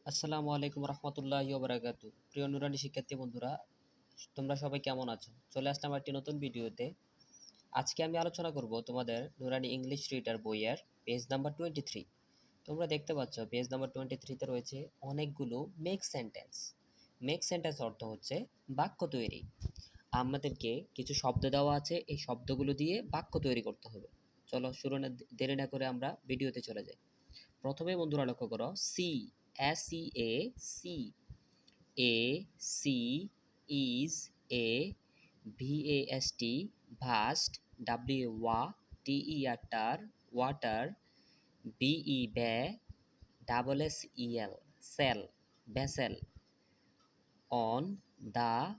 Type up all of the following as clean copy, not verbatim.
আসসালামু আলাইকুম রহমতুল্লাহি ওয়া বারাকাতু। প্রিয় নুরানি শিক্ষার্থী বন্ধুরা, তোমরা সবাই কেমন আছো? চলে আসলাম একটি নতুন ভিডিওতে। আজকে আমি আলোচনা করব তোমাদের নুরানি ইংলিশ রিডার বইয়ের পেজ নাম্বার 23। তোমরা দেখতে পাচ্ছ পেজ নাম্বার 23 তে রয়েছে অনেকগুলো মেক সেন্টেন্স। মেক সেন্টেন্স অর্থ হচ্ছে বাক্য তৈরি। আমাদেরকে কিছু শব্দ দেওয়া আছে, এই শব্দগুলো দিয়ে বাক্য তৈরি করতে হবে। চলো শুরু না দেরি না করে আমরা ভিডিওতে চলে যাই। প্রথমে বন্ধুরা লক্ষ্য করো, sea, SEA, sea, A, see is a, vast, vast, water, water, be, double sel, cell, vessel, on, the,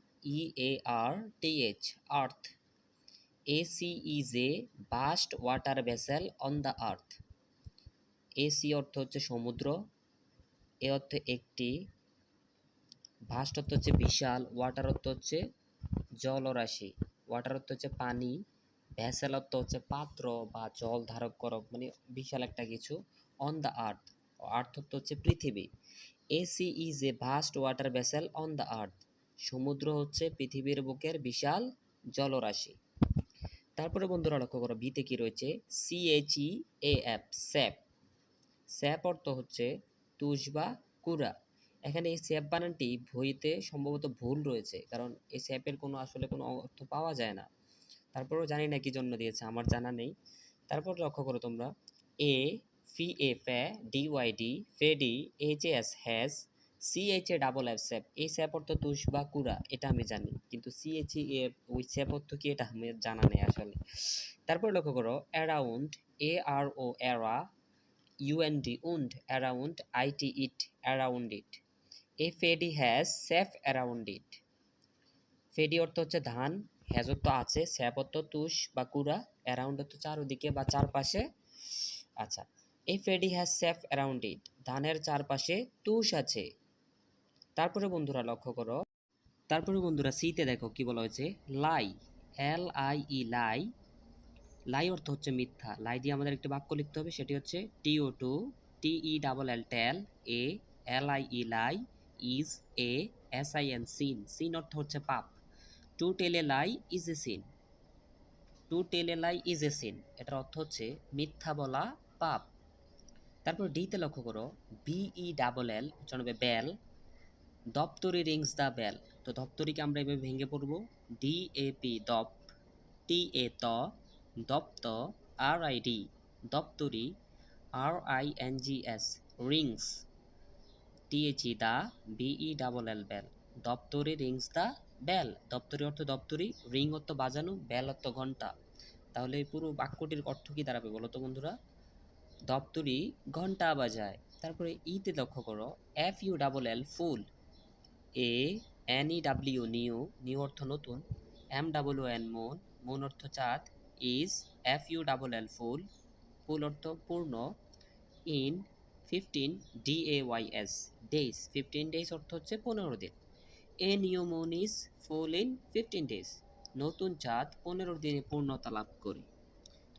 earth, earth, AC is a vast water vessel on the earth. AC অর্থ হচ্ছে সমুদ্র, এ অর্থে একটি, ভাস্ট অর্থ হচ্ছে বিশাল, water অর্থ হচ্ছে জলরাশি, ওয়াটার অর্থ হচ্ছে পানি, ভ্যাসেল অর্থ হচ্ছে পাত্র বা জল ধারক করক, মানে বিশাল একটা কিছু, অন দ্য আর্থ, আর্থ অর্থ হচ্ছে পৃথিবী। AC is a vast water vessel on the earth, সমুদ্র হচ্ছে পৃথিবীর বুকের বিশাল জলরাশি। তারপরে বন্ধুরা লক্ষ্য করো, বিতে কি রয়েছে, CHEAF, স্যাপ, স্যাপ অর্থ হচ্ছে তুষ বা কুড়া। এখানে এই স্যাপ বানানটি বইতে সম্ভবত ভুল রয়েছে, কারণ এই স্যাপের কোনো আসলে কোনো অর্থ পাওয়া যায় না। তারপরেও জানি না কি জন্য দিয়েছে, আমার জানা নেই। তারপর লক্ষ্য করো তোমরা, এ, ফি এ ফ্যা, ডিওয়াইডি ফেডি, এইচএস হ্যাজ, সিএইচএ ডাবল এফ স্যাপ, এই স্যাপ অর্থ তুষ বা কুড়া, এটা আমি জানি, কিন্তু সিএইচই ওই স্যাপ অর্থ কি এটা আমি জানা নেই আসলে। তারপর লক্ষ্য করো, অ্যারাউন্ড, ARO এরা, UND und, around, it, around it. A fady has safe around it. ফেডি অর্থ হচ্ছে ধান, হ্যাজ অর্থ আছে, স্যাপ অর্থ তুষ বা কুড়া, অ্যারাউন্ড অর্থ চারদিকে বা চারপাশে। আচ্ছা, এই ফেডি হ্যাজ সেফ অ্যারাউন্ড ইট, ধানের চারপাশে তুষ আছে। তারপরে বন্ধুরা লক্ষ্য করো, তারপরে বন্ধুরা সিতে দেখো কি বলা হয়েছে, লাই, LIE, লাই, লাই অর্থ হচ্ছে মিথ্যা। লাই দিয়ে আমাদের একটি বাক্য লিখতে হবে, সেটি হচ্ছে TO2, TELL, tell, LIE, lie, is, SIN, sin, sin অর্থ হচ্ছে পাপ। To tell a lie is a sin, to tell a lie is a sin, এটার অর্থ হচ্ছে মিথ্যা বলা পাপ। তারপর ডিতে লক্ষ্য করো, BELL উচ্চারণ হবে বেল, দপ্তরি রিংস দ্য বেল, তো দপ্তরিকে আমরা এভাবে ভেঙে পড়বো, DAP, দপ, TA, ত, দপ্ত, RID, দপ্তরি, RINGS, Rings, THE, the, BELL, bell, দপ্তরি Rings the bell, দপ্তরি অর্থ দপ্তরি, রিং অর্থ বাজানো, বেল অর্থ ঘন্টা। তাহলে এই পুরো বাক্যটির অর্থ কি দাঁড়াবে বলো তো বন্ধুরা, দপ্তরি ঘন্টা বাজায়। তারপরে ইতে লক্ষ্য করো, FULL, ফুল, ANEW, নিউ, নিউ অর্থ নতুন, MWN, মুন, মুন অর্থ চাঁদ, ইজ, FULL, ফুল, ফুল অর্থ পূর্ণ, ইন, 15, DAYS, ডেইজ, 15 ডেইজ অর্থ হচ্ছে 15 দিন। A new moon is full in 15 days, নতুন চাঁদ 15 দিনে পূর্ণতা লাভ করে।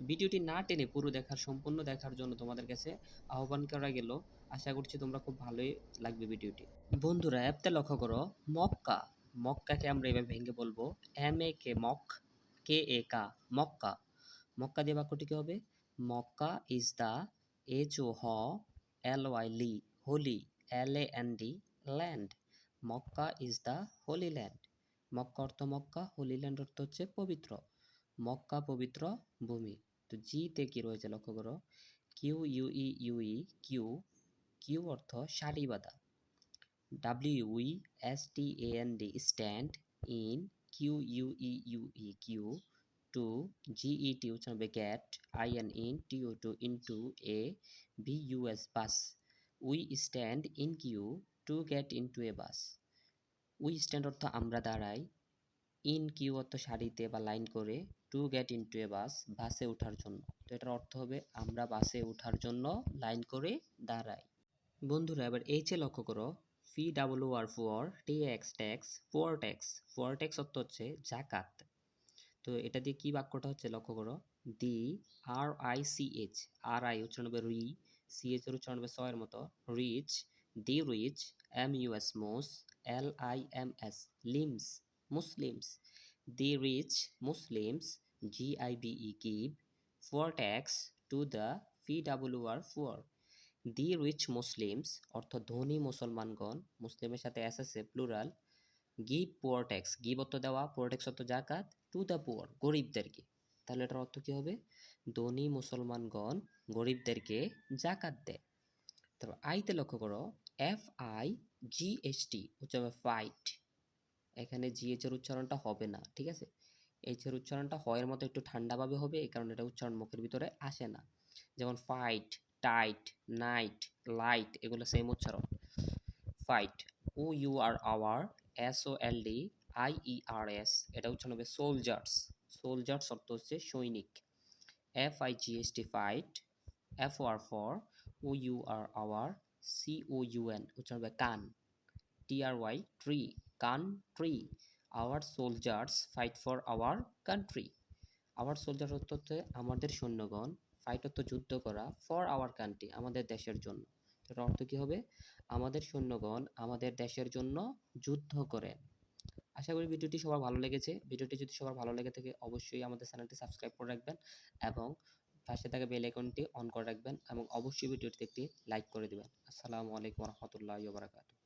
ভিডিওটি না টেনে পুরো দেখার, সম্পূর্ণ দেখার জন্য তোমাদের কাছে আহ্বান করা গেল। আশা করছি তোমরা খুব ভালোই লাগবে ভিডিওটি। বন্ধুরা অ্যাপতে লক্ষ্য করো, মক্কা, মক্কাকে আমরা এভাবে ভেঙে বলবো, MAK, মক, KA, মক্কা, মক্কা দিয়ে বাক্যটি কি হবে, Mecca is the, HO, LY, লি, holy, LAND, land, Mecca is the holy land, Mecca অর্থ মক্কা, হোলি ল্যান্ড অর্থ হচ্ছে পবিত্র, মক্কা পবিত্র ভূমি। তো জিতে কি রয়েছে লক্ষ্য করো, QUEUE, কিউ, কিউ অর্থ সারি বাঁধা, WESTAND, stand, in, QUEUE, queue, to, GET উচ্চারণ হবে get, IN, in, TO2, into, a, BUS, bus, we stand in queue to get into a bus, we stand অর্থ আমরা দাঁড়াই, ইন কিউ অর্থ সারিতে বা লাইন করে, টু গেট ইনটু এ বাস, বাসে ওঠার জন্য। তো এটার অর্থ হবে আমরা বাসে ওঠার জন্য লাইন করে দাঁড়াই। বন্ধুরা এবার এইচে লক্ষ্য করো, PWR, for, TX, tax, four tax, four tax অর্থ হচ্ছে জাকাত। তো এটা দিয়ে কি বাক্যটা হচ্ছে লক্ষ্য করো, দি, RICH, RI উচ্চারণ হবে রি, CH এর উচ্চারণ হবে সয়ের মতো, rich, The rich, M-U-S, mus, L-I-M-S, limbs, Muslims. The rich Muslims, G-I-B-E, give for tax to the PWR poor. The rich Muslims অর্থ ধনী মুসলমানগণ, মুসলিমের সাথে এস আছে plural, give poor tax, give অর্থ দেওয়া, পুয়ার ট্যাক্স অর্থ জাকাত, টু দ্য পুয়ার গরিবদেরকে। তাহলে এটার অর্থ কি হবে? ধনী মুসলমানগণ গরিবদেরকে জাকাত দেয়। তারপর আইতে লক্ষ্য করো, FIGHT হচ্ছে হবে ফাইট। এখানে জিএচ এর উচ্চারণটা হবে না, ঠিক আছে? এইচ এর উচ্চারণটা হয়ের মতো একটু ঠান্ডাভাবে হবে, এই কারণে এটা উচ্চারণ মুখের ভিতরে আসে না। যেমন ফাইট, টাইট, নাইট, লাইট, এগুলো সেম উচ্চারণ। ফাইট, OUR, SOLDIERS, এটা উচ্চারণ হবে সোলজার্স। সোলজার্স অর্থ হচ্ছে সৈনিক। FIGHT fight, FOR OUR COUN উচ্চারণ হবে কান। TRY ট্রি, country. Our soldiers fight for our country. Our soldier অর্থ হচ্ছে আমাদের সৈন্যগণ, ফাইট অর্থ যুদ্ধ করা, ফর আওয়ার কান্ট্রি আমাদের দেশের জন্য। এটার অর্থ কি হবে? আমাদের সৈন্যগণ আমাদের দেশের জন্য যুদ্ধ করেন। আশা করি ভিডিওটি সবার ভালো লেগেছে। ভিডিওটি যদি সবার ভালো লেগে থাকে অবশ্যই আমাদের চ্যানেলটি সাবস্ক্রাইব করে রাখবেন এবং পাশে থাকা বেল আইকনটি অন করে রাখবেন এবং অবশ্যই ভিডিওটিতে একটি লাইক করে দিবেন। আসসালামু আলাইকুম ওয়া রাহমাতুল্লাহি ওয়া বারাকাতুহু।